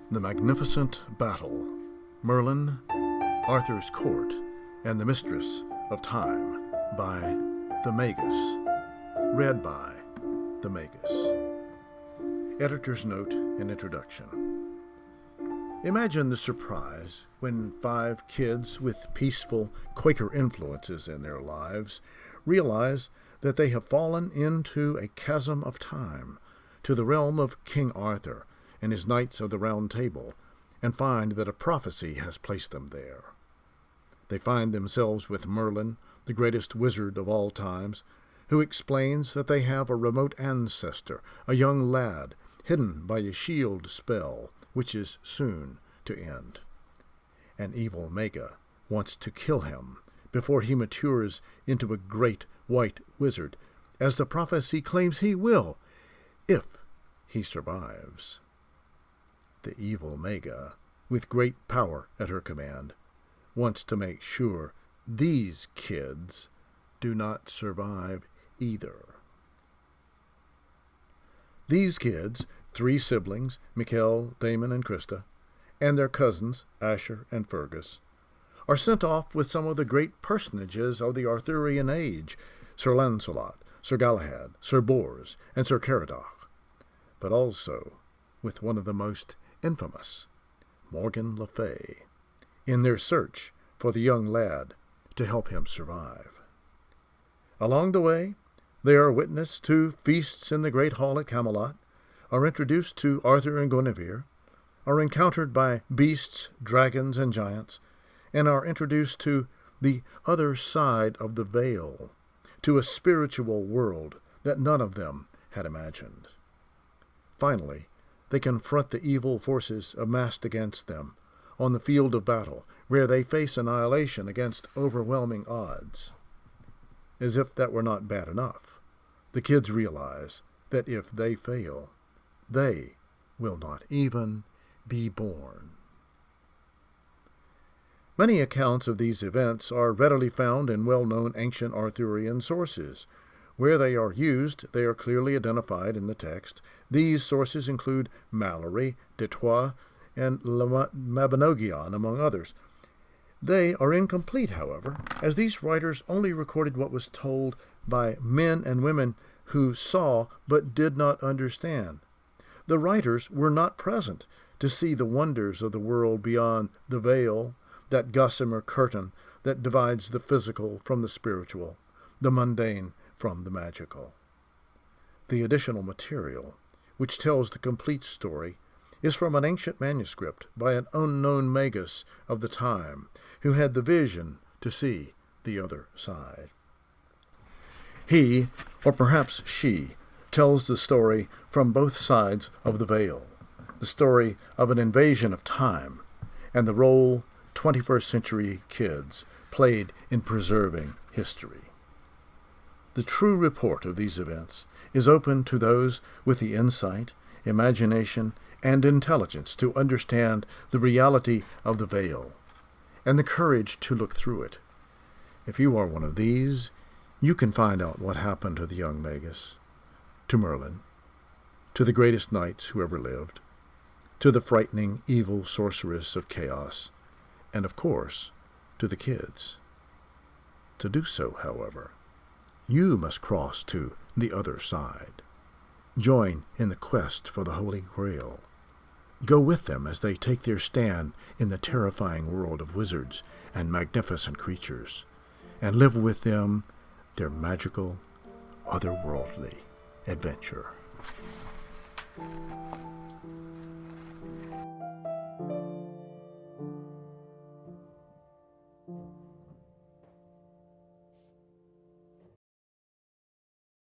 The Magnificent Battle, Merlin, Arthur's Court, and the Mistress of Time by the Magus. Read by the Magus. Editor's Note and Introduction. Imagine the surprise when 5 kids with peaceful Quaker influences in their lives realize that they have fallen into a chasm of time, to the realm of King Arthur and his Knights of the Round Table, and find that a prophecy has placed them there. They find themselves with Merlin, the greatest wizard of all times, who explains that they have a remote ancestor, a young lad, hidden by a shield spell, which is soon to end. An evil Magus wants to kill him before he matures into a great white wizard, as the prophecy claims he will, if he survives. The evil Magus, with great power at her command, wants to make sure these kids do not survive either. These kids, 3 siblings, Michael, Damon, and Krista, and their cousins, Asher and Fergus, are sent off with some of the great personages of the Arthurian age, Sir Lancelot, Sir Galahad, Sir Bors, and Sir Caradoc, but also with one of the most infamous, Morgan Le Fay, in their search for the young lad to help him survive. Along the way, they are witness to feasts in the great hall at Camelot, are introduced to Arthur and Guinevere, are encountered by beasts, dragons, and giants, and are introduced to the other side of the veil, to a spiritual world that none of them had imagined. Finally, they confront the evil forces amassed against them on the field of battle, where they face annihilation against overwhelming odds. As if that were not bad enough, the kids realize that if they fail, they will not even be born. Many accounts of these events are readily found in well-known ancient Arthurian sources. Where they are used, they are clearly identified in the text. These sources include Mallory, Detroit, and Le Mabinogion, among others. They are incomplete, however, as these writers only recorded what was told by men and women who saw but did not understand. The writers were not present to see the wonders of the world beyond the veil, that gossamer curtain that divides the physical from the spiritual, the mundane from the magical. The additional material, which tells the complete story, is from an ancient manuscript by an unknown Magus of the time, who had the vision to see the other side. He, or perhaps she, tells the story from both sides of the veil, the story of an invasion of time, and the role 21st century kids played in preserving history. The true report of these events is open to those with the insight, imagination, and intelligence to understand the reality of the veil, and the courage to look through it. If you are one of these, you can find out what happened to the young Magus, to Merlin, to the greatest knights who ever lived, to the frightening evil sorceress of chaos, and of course, to the kids. To do so, however, you must cross to the other side. Join in the quest for the Holy Grail. Go with them as they take their stand in the terrifying world of wizards and magnificent creatures, and live with them their magical, otherworldly adventure.